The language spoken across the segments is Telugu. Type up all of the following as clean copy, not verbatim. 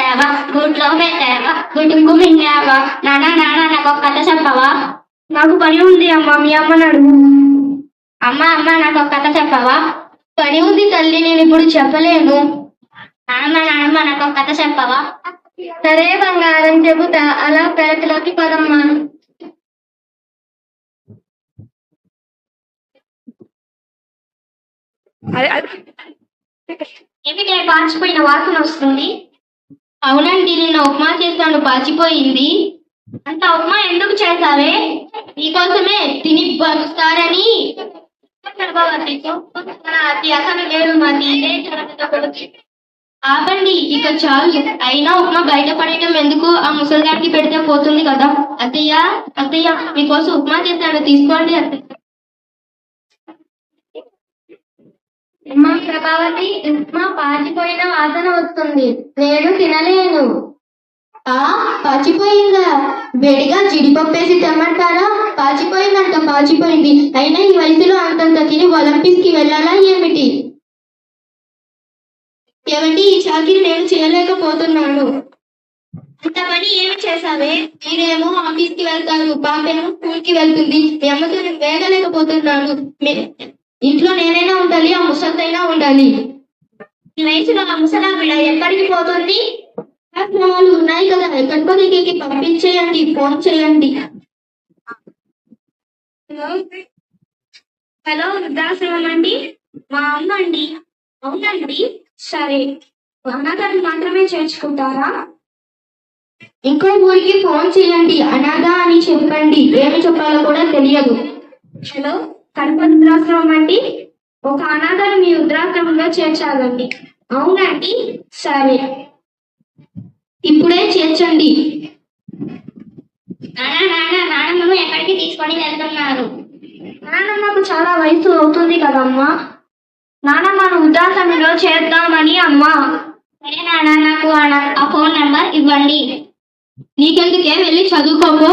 తెచ్చావా, గుడ్లో పెట్టావా, గుడ్డుకు మింగావా, నానా నానా నాకు ఒక కథ చెప్పవా. నాకు పని ఉంది అమ్మా, మీ అమ్మని అడుగు. అమ్మ అమ్మ నాకు ఒక కథ చెప్పవా. పని ఉంది తల్లి, నేను ఇప్పుడు చెప్పలేను. నానమ్మ నానమ్మ నాకు ఒక కథ చెప్పవా. సరే బంగారం చెబుతా, అలా పెరట్లోకి పదమ్మా. ఏమిటే పాచిపోయిన వాసన వస్తుంది. అవునండి, నిన్న ఉప్మా చేశాను, పాచిపోయింది. అంత ఉప్మా ఎందుకు చేశావే. నీకోసమే, తిని బరుస్తారని. అసలు లేదు మరి. ఆపండి, ఇక చాలు. అయినా ఉప్మా బయట పడటం ఎందుకు, ఆ ముసలిదానికి పెడితే పోతుంది కదా. అత్తయ్య అత్తయ్య, మీకోసం ఉప్మా చేశాను, తీసుకోండి అత్తయ్య. అమ్మా ప్రభావతి, ఉప్మా పాచిపోయిన వాసన వస్తుంది, నేను తినలేను. పాచిపోయిందా? వేడిగా జీడిపప్పేసి తెమ్మంటారా? పాచిపోయిందంట, పాచిపోయింది. అయినా ఈ వయసులో అంతంత తిని ఒలింపిక్స్ కి వెళ్ళాలా ఏమిటి? ఏమండి, ఈ చాకిరి నేను చేయలేకపోతున్నాను. ఇంత పని ఏమి చేశావే. మీరేమో ఆఫీస్ కి వెళ్తారు, పాపేమో స్కూల్ కి వెళ్తుంది. మీ అమ్మతో నేను వేగలేకపోతున్నాను. ఇంట్లో నేనైనా ఉండాలి, ఆ ముసలిదైనా ఉండాలి. ఈ వయసులో ఆ ముసలావిడ ఎక్కడికి పోతుంది. కార్యక్రమాలు ఉన్నాయి కదా, ఎక్కడికో దగ్గరికి పంపించేయండి, ఫోన్ చేయండి. హలో వృద్ధాశ్రమం అండి, మా అమ్మ అండి. అవునండి, సరే. అనాథాన్ని మాత్రమే చేర్చుకుంటారా. ఇంకో ఊరికి ఫోన్ చేయండి, అనాథ అని చెప్పండి. ఏమి చెప్పాలో కూడా తెలియదు. హలో కడప వృద్ధాశ్రమం అండి, ఒక అనాథను మీ వృద్ధాశ్రమంలో చేర్చాలండి. అవునండి, సరే. ఇప్పుడే చేర్చండి. నానమ్మను ఎక్కడికి తీసుకొని వెళ్తున్నారు. నానమ్మకు చాలా వయసు అవుతుంది కదమ్మా. నానమ్మను వృద్ధాశ్రమంలో చేద్దామని అమ్మా. సరే నాన్న, నాకు ఆ ఫోన్ నెంబర్ ఇవ్వండి. నీకెందుకే, వెళ్ళి చదువుకోపో.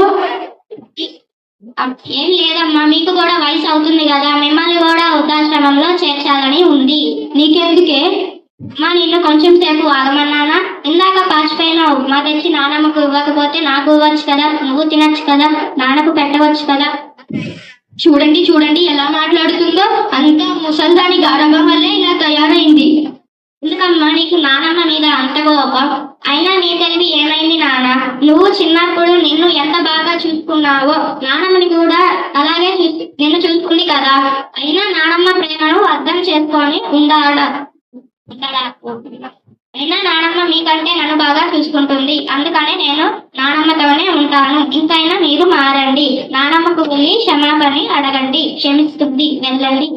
ఏం లేదమ్మా, మీకు కూడా వయసు అవుతుంది కదా, మిమ్మల్ని కూడా వృద్ధాశ్రమంలో చేర్చాలని ఉంది. నీకెందుకే? అమ్మా నిన్ను కొంచెం సేపు ఆగమన్నానా. ఇందాక పాచిపోయిన ఉప్మా తెచ్చి నానమ్మకు ఇవ్వకపోతే నాకు ఇవ్వచ్చు కదా, నువ్వు తినచ్చు కదా, నాన్నకు పెట్టవచ్చు కదా. చూడండి చూడండి ఎలా మాట్లాడుతుందో. అంతా ముసల్దాని గారాబం వల్లే ఇలా తయారైంది. ఎందుకమ్మా నీకు నానమ్మ మీద అంత కోపం. అయినా నీ తెలివి ఏమైంది నాన్న. నువ్వు చిన్నప్పుడు నిన్ను ఎంత బాగా చూసుకున్నావో నానమ్మని కూడా అలాగే నిన్ను చూసుకుంది కదా. అయినా నానమ్మ ప్రేమను అర్థం చేసుకొని అయినా నానమ్మ మీకంటే నన్ను బాగా చూసుకుంటుంది, అందుకనే నేను నానమ్మతోనే ఉంటాను. ఇంకైనా మీరు మారండి. నానమ్మకు వెళ్ళి క్షమాపణ అడగండి, క్షమిస్తుంది, వెళ్ళండి.